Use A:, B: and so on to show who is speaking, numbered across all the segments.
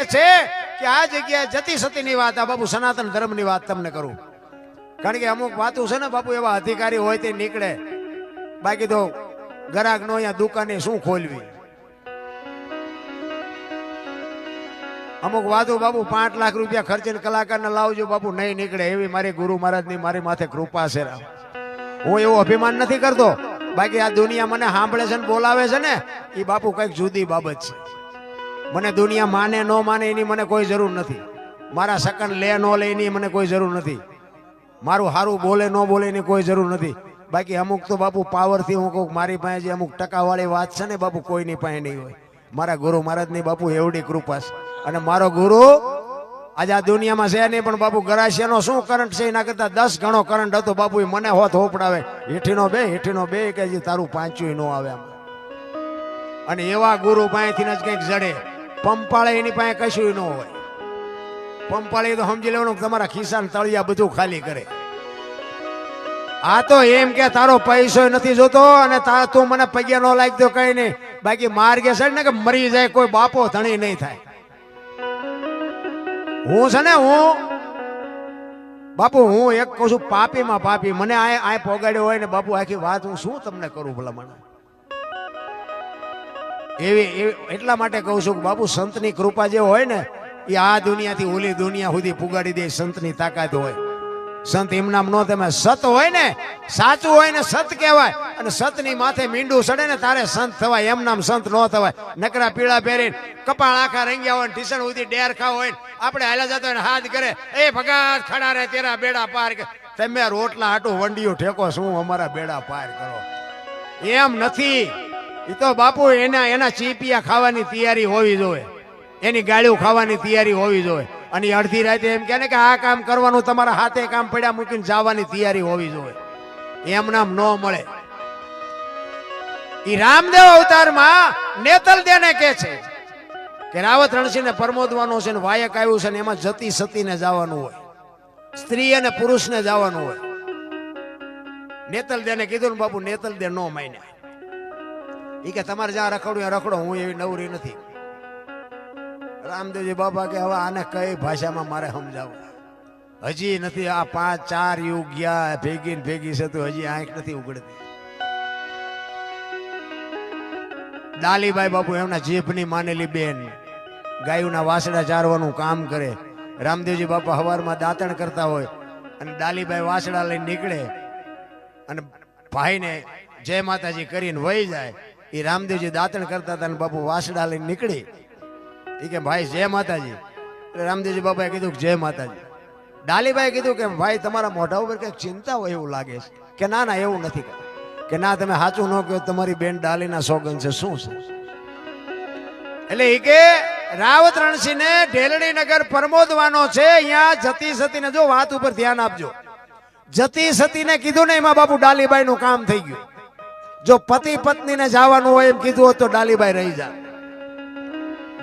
A: છે કે આ જગ્યાએ જતી સતીની વાત, આ બાપુ સનાતન ધર્મની વાત તમને કરું. કારણ કે અમુક વાતો છે ને બાપુ, એવા અધિકારી હોય તે નીકળે, બાકી તો ગ્રાહક નો અહીંયા દુકાને શું ખોલવી. અમુક વાતો બાપુ 5 લાખ રૂપિયા ખર્ચીને કલાકારને લાવજો બાપુ, નહીં નીકળે. એવી મારી ગુરુ મહારાજની મારી માથે કૃપા છે. હું એવું અભિમાન નથી કરતો, બાકી આ દુનિયા મને સાંભળે છે ને બોલાવે છે ને, એ બાપુ કઈક જુદી બાબત છે. મને દુનિયા માને ન માને એની મને કોઈ જરૂર નથી. મારા સકન લે ન લે એની મને કોઈ જરૂર નથી. મારું સારું બોલે ન બોલે એની કોઈ જરૂર નથી. બાકી અમુક તો બાપુ પાવરથી હું કહું, મારી પાસે જે અમુક ટકાવાળી વાત છે ને બાપુ, કોઈની પાસે નહીં હોય. મારા ગુરુ મહારાજની બાપુ એવડી કૃપા છે. અને મારો ગુરુ આજે આ દુનિયામાં છે નહીં, પણ બાપુ ગરાસિયાનો શું કરંટ છે એના કરતા 10 ગણો કરંટ હતો બાપુ. મને હોત હોપડાવે, હેઠીનો બે કે તારું પાંચું ન આવે આમ. અને એવા ગુરુ પાસેથી જ કંઈક જડે. પંપાળે એની પાસે કશું ન હોય. પંપાળે તો સમજી લેવાનું તમારા ખિસ્સાને તળિયા બધું ખાલી કરે. આ તો એમ કે તારો પૈસો નથી જોતો અને તું મને પગે ન લાગતો કઈ નહીં, બાકી માર્ગે છે ને કે મરી જાય કોઈ બાપો ધણી નહીં થાય. હું છે ને બાપુ હું એક કહું છું, પાપીમાં પાપી. મને આ પોગાડ્યો હોય ને બાપુ, આખી વાત હું શું તમને કરું ભલા મને. એવી એટલા માટે કહું છું કે બાપુ સંતની કૃપા જે હોય ને, એ આ દુનિયાથી ઓલી દુનિયા સુધી પુગાડી દે. સંતની તાકાત હોય. સંત એમ નામ નો, તમે સત હોય ને, સાચું હોય ને સત કહેવાય. અને સતની માથે મીંડું સડે ને તારે સંત થવાય, એમ નામ સંત ન થવાય. નકરા પીળા પહેરીને કપાળ આખા રંગ્યા હોય, ટીશન સુધી ડેરખા હોય, આપણે હાલા જતો હોય હાથ કરે, એ ભગાત ખડા રે તેરા બેડા પાર. તમે રોટલા હાટું વંડીયું ઠેકો, શું અમારા બેડા પાર કરો? એમ નથી. એ તો બાપુ એના ચીપિયા ખાવાની તૈયારી હોવી જોઈએ, એની ગાળ્યું ખાવાની તૈયારી હોવી જોઈએ. અને અડધી રાતે એમ કે ને કે આ કામ કરવાનું, તમારા હાથે કામ પડ્યા મૂકીને જવાની તૈયારી હોવી જોઈએ. એમ નામ ન મળે. ઈ રામદેવ અવતારમાં નેતલ દેને કે છે કે રાવત રણસિંહ ને પરમોદવાનો છે ને વાયક આવ્યું છે ને, એમાં જતી સતીને જવાનું હોય, સ્ત્રી અને પુરુષને જવાનું હોય. નેતલ દેને કીધું ને બાપુ, નેતલ દે નો માન્યા. ઈ કે તમારે જ્યાં રખડું રખડો, હું એવી નવરી નથી. રામદેવજી બાપા કે હવે આને કઈ ભાષામાં મારે સમજાવવું? હજી નથી. આ 5-4 યુગ ગયા ભેગી છે તો હજી આંખ નથી ઉગડતી. ડાલીબાઈ બાપુ એમના જીભની માનેલી બેન, ગાયોના વાસડા ચારવાનું કામ કરે. રામદેવજી બાપા હવારમાં દાંતણ કરતા હોય અને ડાલીબાઈ વાસડા લઈને નીકળે અને ભાઈને જય માતાજી કરીને વહી જાય. એ રામદેવજી દાંતણ કરતા હતા અને બાપુ વાસડા લઈને નીકળી. એ કે ભાઈ જય માતાજી. રામદેવજી બાપાએ કીધું કે જય માતાજી. ડાલીબાઈ કીધું કે ભાઈ તમારા મોઢા ઉપર કઈક ચિંતા હોય એવું લાગે છે. કે ના ના એવું નથી. કે ના તમે સાચું ન કહો, તમારી બેન ડાલીના સોગન છે. શું છે? એટલે એ કે રાવત રણસિંહ ને ઢેલડી નગર પરમોદવાનો છે. અહીંયા જતી સતીને, જો વાત ઉપર ધ્યાન આપજો, જતી સતીને કીધું ને એમાં બાપુ ડાલીબાઈ નું કામ થઈ ગયું. જો પતિ પત્નીને જવાનું હોય એમ કીધું હોત તો ડાલીબાઈ રહી જાય.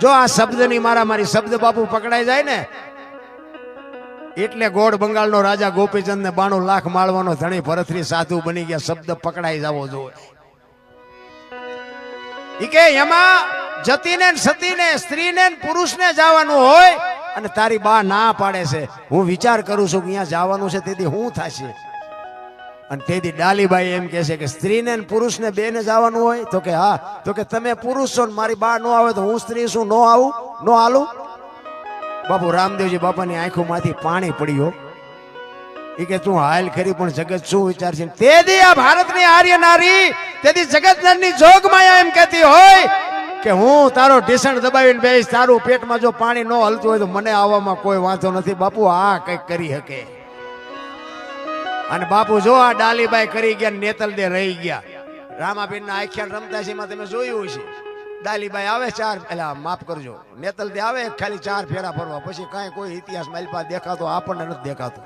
A: જો આ શબ્દની મારી શબ્દ બાપુ પકડાઈ જાય ને, એટલે ગોળ બંગાળનો રાજા ગોપીચંદ ને 92 લાખ માળવાનો ધણી ભરતરી સાધુ બની ગયા. શબ્દ પકડાઈ જવો જોઈએ. કે એમાં જતીને સતીને, સ્ત્રીને પુરુષને જવાનું હોય અને તારી બા ના પાડે છે. હું વિચાર કરું છું કે અહીંયા જવાનું છે, તેથી શું થશે? અને તેથી ડાલીબાઈ એમ કે છે કે સ્ત્રીને પુરુષને બેને જવાનું હોય તો કે હા. તો કે તમે પુરુષ છો ને મારી બા નો આવે તો હું સ્ત્રી છું, નો આવું, નો હાલું? બાપુ રામદેવજી બાપાની આંખોમાંથી પાણી પડ્યો. એ કે તું હાલ ખરી, પણ જગત શું વિચાર છે? તેથી આ ભારતની આર્ય નારી, તેથી જગતની જોગ માયા એમ કહેતી હોય કે હું તારો ઢીસણ દબાવીને બેસ, તારું પેટમાં જો પાણી ન હલતું હોય તો મને આવવામાં કોઈ વાંધો નથી. બાપુ આ કઈક કરી શકે. અને બાપુ જો આ ડાલીબાઈ કરી ગયા, નેતલ દે રહી ગયા. રામાબેન ના આખ્યાન રમતા છે, એમાં તમે જોયું છે. ડાલીબાઈ આવે 4, માફ કરજો, નેતલ દે આવે ખાલી 4 ફેરા ફરવા, પછી કાંઈ કોઈ ઇતિહાસ માલપા દેખાતો આપણને નથી દેખાતો.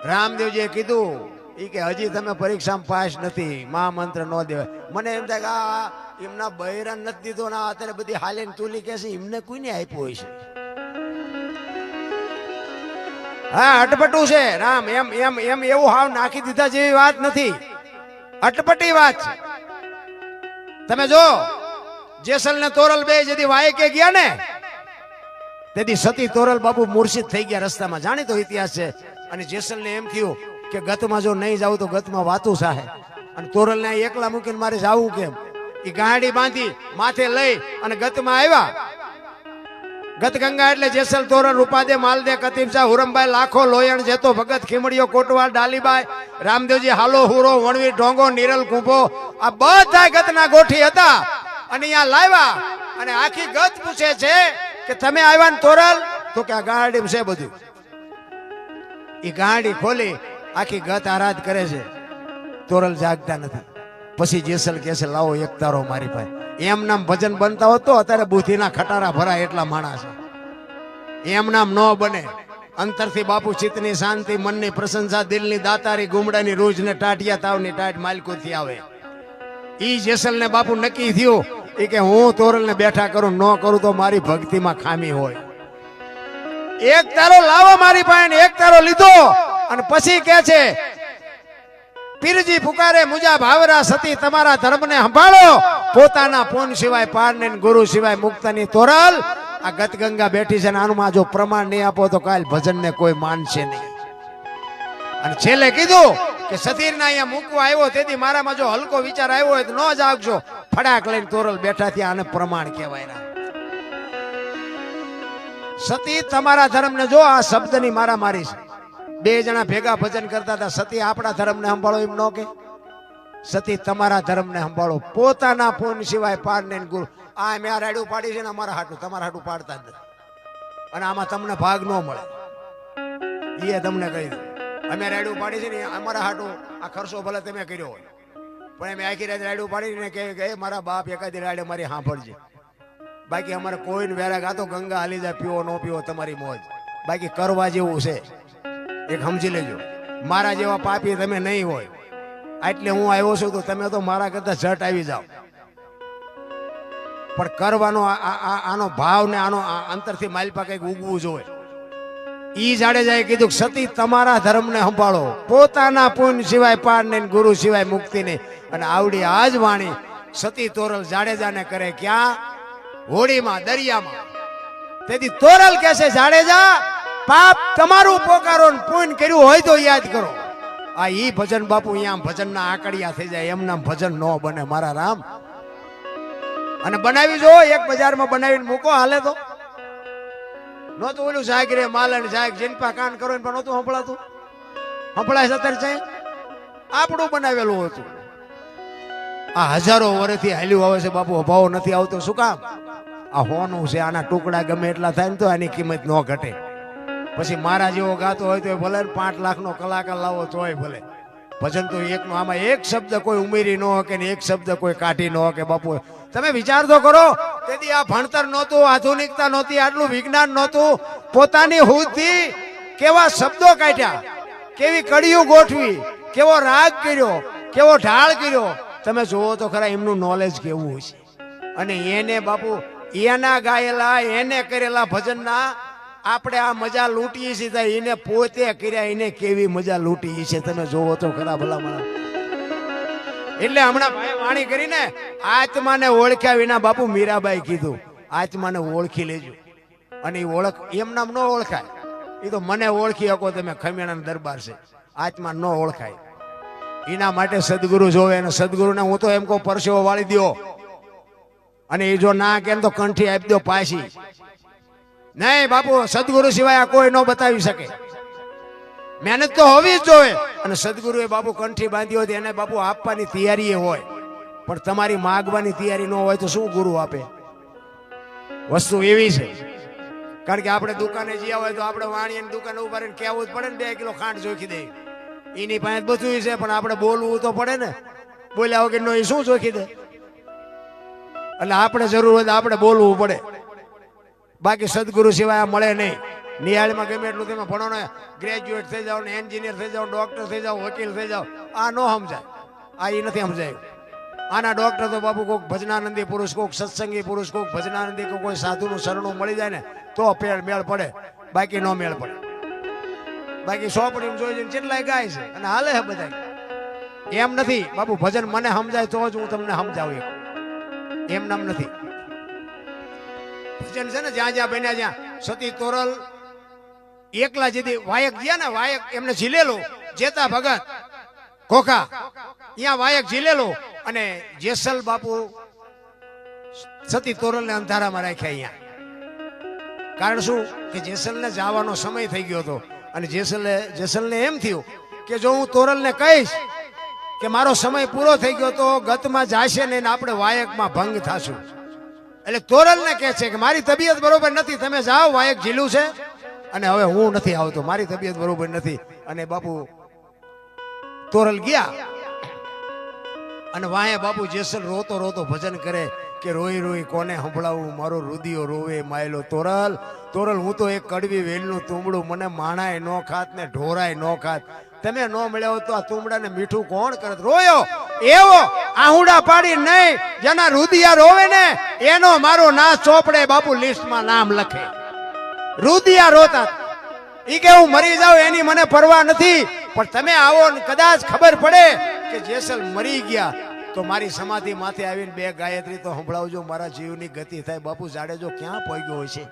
A: રામદેવજીએ કીધું એ કે હજી તમે પરીક્ષામાં પાસ નથી, મહામંત્ર ન દેવાય. મને એમ થાય કે આ એમના બહેરાન નથી દીધો ને અત્યારે બધી હાલે તુલી કે છે, એમને કોઈને આપ્યો હોય છે? હા અટપટું છે રામ, એમ એમ એમ એવું હાવ નાખી દીધા જેવી વાત નથી, અટપટી વાત છે. તમે જો જેસલ ને તોરલ બે જેથી વાય કે ગયા ને તેથી સતી તોરલ બાપુ મૂર્છિત થઈ ગયા રસ્તામાં. જાણીતો ઇતિહાસ છે. અને જેસલ ને એમ થયું કે ગતમાં જો નહીં જાવ તો ગતમાં વાતું સાહે, અને તોરલ ને એકલા મૂકીને મારે જાવું કેમ? એ ગાડી બાંધી માથે લઈ અને ગતમાં આવ્યા. ગત ગંગા એટલે જેસલ તોરલ રૂપાદે માલદે કતીબ શાહ હુરમભાઈ લાખો લોયણ જેતો ભગત ખીમડીયો કોટવાલ ડાલીબાઈ રામદેવજી હાલો હુરો વણવીર ઢોંગો નીરલ કુંભો આ બધા ગતના ગોઠી હતા. અને અહીંયા લાવ્યા અને આખી ગત પૂછે છે કે તમે આવ્યા ને તોરલ? તો કે આ ગાડી છે બધું. એ ગાડી ખોલી આખી ગત આરાધ કરે છે. તોરલ જાગતા નથી. પછી જેસલ કહે છે લાવો એક તારો મારી પાસે. એમ નામ ભજન બનતા હોત તો અત્યારે બુદ્ધિના ખટારા ભરાય એટલા માણસ. એમ નામ ન બને. અંતરથી બાપુ ચિત્તની શાંતિ, મનની પ્રશંસા, દિલની દાતારી, ગુમડાની રૂજ ને ટાટિયા તાવની ટાટ માલકુથી આવે. ઈ જેસલ ને બાપુ નક્કી થયું એ કે હું તોરલ ને બેઠા કરું, ન કરું તો મારી ભક્તિમાં ખામી હોય. એક તારો લાવો મારી પાસે. એક તારો લીધો અને પછી કે છે પીરજી પુકારે મુજા ભાવરા સતી તમારા ધર્મને સંભાળો, પોતાના પૂન સિવાય પારને ગુરુ સિવાય મુક્તની તોરલ. આ ગત ગંગા બેઠી છે ને આનું જો પ્રમાણ નહીં આપો તો કાલ ભજન ને કોઈ માનશે નહીં. અને છેલ્લે કીધું કે સતીર ના અહીંયા મૂકવા આવ્યો તેથી મારામાં જો હલકો વિચાર આવ્યો હોય તો ન જાગજો. ફડાક લઈને તોરલ બેઠા થયા. આને પ્રમાણ કહેવાય. સતી તમારા ધર્મ ને જો આ શબ્દની મારા મારી છે. બે જણા ભેગા ભજન કરતા હતા. સતી આપણા ધર્મ ને સંભાળો એમ ન કે, સતી તમારા ધર્મ ને સંભાળો, પોતાના પૂન સિવાય પાર ને ગુરુ. આ મેં આ રાડ્યું પાડી છે ને અમારા હાટું, તમારા હાટું પાડતા જ નથી. અને આમાં તમને ભાગ ન મળે એ તમને કહી દઉં. અમે રાડ્યું પાડી છે ને અમારા હાટું આ ખર્ચો ભલે તમે કર્યો હોય, પણ અમે આખી રાત રાડ્યું પાડીને કે મારા બાપ એકાદી રાડે મારી સાંભળજે. બાકી અમારે કોઈને વેરાગ આ તો ગંગા હાલી જાય, પીવો ન પીવો તમારી મોજ. બાકી કરવા જેવું છે એક સમજી લેજો. મારા જેવા પાપી તમે નહીં હોય એટલે હું આવ્યો છું તો તમે તો મારા કરતા ઝટ આવી જાઓ. પણ કરવાનો આનો ભાવ ને આનો અંતરથી માલપા કઈક ઉગવું જોઈએ. ઈ જાડેજાએ કીધું સતી તમારા ધર્મ ને સંભાળો, પોતાના પૂન સિવાય પાર ને ગુરુ સિવાય મુક્તિ નહીં. અને આવડી આજ વાણી સતી તોરલ જાડેજાને કરે ક્યાં? હોળીમાં, દરિયામાં. તેથી તોરલ કહે છે જાડેજા પાપ તમારું પોકારો ને પુણ્ય કર્યું હોય તો યાદ કરો. આ ઈ ભજન બાપુ અહીંયા ભજનના આકડિયા થઈ જાય. એમના ભજન ન બને મારા રામ. અને બનાવી જો એક બજારમાં બનાવીને મૂકો હાલે તો નહોતું ઓલું શાક રે માલણ શાક જીનપા કાન કરો પણ નહોતું સંભળાતું. સંભળાય છે અત્યારે સાહેબ આપણું બનાવેલું હતું. આ હજારો વર્ષથી હાલ્યું આવે છે બાપુ, અભાવ નથી આવતો. શું કામ? આ હોનું છે, આના ટુકડા ગમે એટલા થાય ને તો આની કિંમત ન ઘટે. પછી મારા જેવો ગાતો હોય તો ભલે 5 લાખનો કલાકાર લાવો તોય ભલે. ભજન તો એકનો, આમાં એક શબ્દ કોઈ ઉમેરી ન હકે ને એક શબ્દ કોઈ કાઢી ન હકે. બાપુ તમે વિચાર તો કરો, તેથી આ ભણતર નહોતું, આધુનિકતા નહોતી, આટલું વિજ્ઞાન નહોતું. પોતાની હુદથી કેવા શબ્દો કાઢ્યા, કેવી કડીઓ ગોઠવી, કેવો રાગ કર્યો, કેવો ઢાળ કર્યો. તમે જોવો તો ખરા એમનું નોલેજ કેવું છે. અને એને બાપુ એના ગાયેલા એને કરેલા ભજનના આપણે આ મજા લૂંટીએ છીએ. એને પોતે કર્યા એને કેવી મજા લૂંટી છે તમે જોવો તો ખરા ભલા. એટલે હમણાં ભાઈ વાણી કરીને આત્માને ઓળખ્યા વિના બાપુ મીરાબાઈ કીધું આત્માને ઓળખી લેજો. અને એ ઓળખ એમ નામ ન ઓળખાય. એ તો મને ઓળખી શકો તમે, ખમેણાનો દરબાર છે. આત્મા ન ઓળખાય. એના માટે સદગુરુ જોવે. અને સદગુરુને હું તો એમ કહું પરસેવો વાળી દો. અને એ જો ના કેમ તો કંઠી આપી દો પાછી. નહીં બાપુ, સદગુરુ સિવાય કોઈ ન બતાવી શકે. મહેનત તો હોવી જ જોઈએ. અને સદગુરુએ બાપુ કંઠી બાંધી હોય એને બાપુ આપવાની તૈયારી હોય, પણ તમારી માગવાની તૈયારી ન હોય તો શું ગુરુ આપે? વસ્તુ એવી છે. કારણ કે આપણે દુકાને જ્યાં હોય તો આપણે વાણીની દુકાને ઉભા રહીને કહેવું જ પડે ને 2 કિલો ખાંડ જોખી દે. એની પાસે બધું છે પણ આપણે બોલવું તો પડે ને. બોલ્યા વગર નો એ શું જોખી દે? એટલે આપણે જરૂર હોય તો આપણે બોલવું પડે. બાકી સદગુરુ સિવાય મળે નહીં. નિહાળમાં ગમે એટલું તમે ભણો ને, ગ્રેજ્યુએટ થઈ જાઓ ને, એન્જિનિયર થઈ જાઓ, ડોક્ટર થઈ જાઓ, વકીલ થઈ જાઓ, આ ન સમજાય. આ એ નથી સમજાયું. આના ડોક્ટર તો બાપુ કોઈક ભજનાનંદી પુરુષ, કોઈક સત્સંગી પુરુષ, કોઈક ભજનાનંદી કે કોઈ સાધુનું શરણું મળી જાય ને તો મેળ પડે. બાકી નો મેળ પડે. બાકી સોપડીમાં જોઈ જઈને કેટલાય ગાય છે અને હાલે છે બધા. એમ નથી બાપુ. ભજન મને સમજાય તો જ હું તમને સમજાવું. એમ નામ નથી. ભજન છે ને જ્યાં જ્યાં બન્યા જ્યાં સતી તોરલ એકલા જેથી વાયક ગયા ને વાયક એમને ઝીલેલો જેતા ભગત ખોખા અહીંયા વાયક ઝીલેલો અને જેસલ બાપુ સતી તોરલ ને અંધારામાં રાખ્યા અહીંયા કારણ શું કે જેસલને જવાનો સમય થઈ ગયો હતો અને જેસલને એમ થયું કે જો હું તોરલને કહીશ કે મારો સમય પૂરો થઈ ગયો તો ગતમાં જાશે ને આપણે વાયકમાં ભંગ થાશું એટલે તોરલને કહે છે કે મારી તબિયત બરોબર નથી તમે જાઓ વાયક ઝીલું છે અને હવે હું નથી આવતો મારી તબિયત બરોબર નથી અને બાપુ તોરલ ગયા અને વાહે બાપુ જેસલ રોતો રોતો ભજન કરે કે રોઈ રોઈ કોને સંભળાવું મારો રુદિયો રોવે માયલો તોરલ તોરલ હું તો એક કડવી વેલનું તુંબડું મને માણાય નો ખાત ને ઢોરાય નો ખાત તમે નો મળ્યા તો આ તુંબડાને મીઠું કોણ કરત રોયો એવો આહુડા પાડી નહીં જેના રુદિયા રોવે ને એનો મારો ના ચોપડે બાપુ લિસ્ટમાં નામ લખે રુદિયા રોતા ઈ કે હું મરી જાઉં એની મને પરવા નથી પણ તમે આવો ને કદાચ ખબર પડે કે જેસલ મરી ગયા તો મારી સમાધિ માથે આવીને 2 ગાયત્રી તો સંભળાવજો મારા જીવની ગતિ થાય બાપુ જાડેજો ક્યાં પહોંચ્યો હોય છે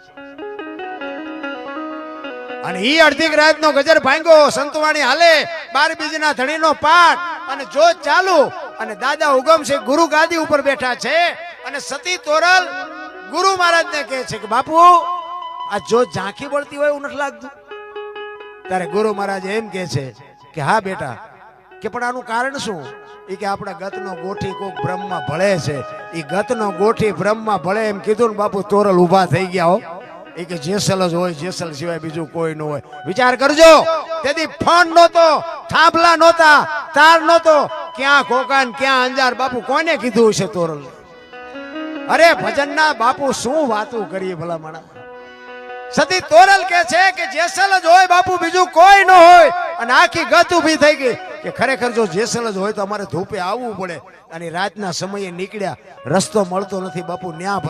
A: અને ઈ અડધી રાતનો ગજર ભાંગ્યો સંતવાણી હાલે 12 બીજના ધણીનો પાઠ અને જોત ચાલુ અને દાદા ઉગમ છે ગુરુ ગાદી ઉપર બેઠા છે અને સતી તોરલ ગુરુ મહારાજને કહે છે કે બાપુ આ જોત ઝાંખી બળતી હોય એવું નથી લાગતું ત્યારે ગુરુ મહારાજ એમ કહે છે કે હા બેટા કે પણ આનું કારણ શું એ કે આપણા ગતનો ગોઠી કોક બ્રહ્મમાં ભળે છે એ ગતનો ગોઠી બ્રહ્મમાં ભળે એમ કીધું ને બાપુ તોરલ ઊભા થઈ ગયા હો એ કે જેસલ જ હોય જેસલ સિવાય બીજું કોઈ ન હોય વિચાર કરજો તેથી ફોન નહોતો થાંભલા નહોતા તાર નહોતો ક્યાં કોકાન ક્યાં અંજાર બાપુ કોને કીધું હશે તોરલ અરે ભજનના બાપુ શું વાતું કરીએ ભલા માણા સતી તોરલ કે છે કે જેસલ જ હોય બાપુ બીજું કોઈ ન હોય અને આખી ગત ઊભી થઈ ગઈ કે ખરેખર જો જેસલ જ હોય તો અમારે ધૂપે આવવું પડે અને રાતના સમયે નીકળ્યા રસ્તો મળતો નથી બાપુ ન્યા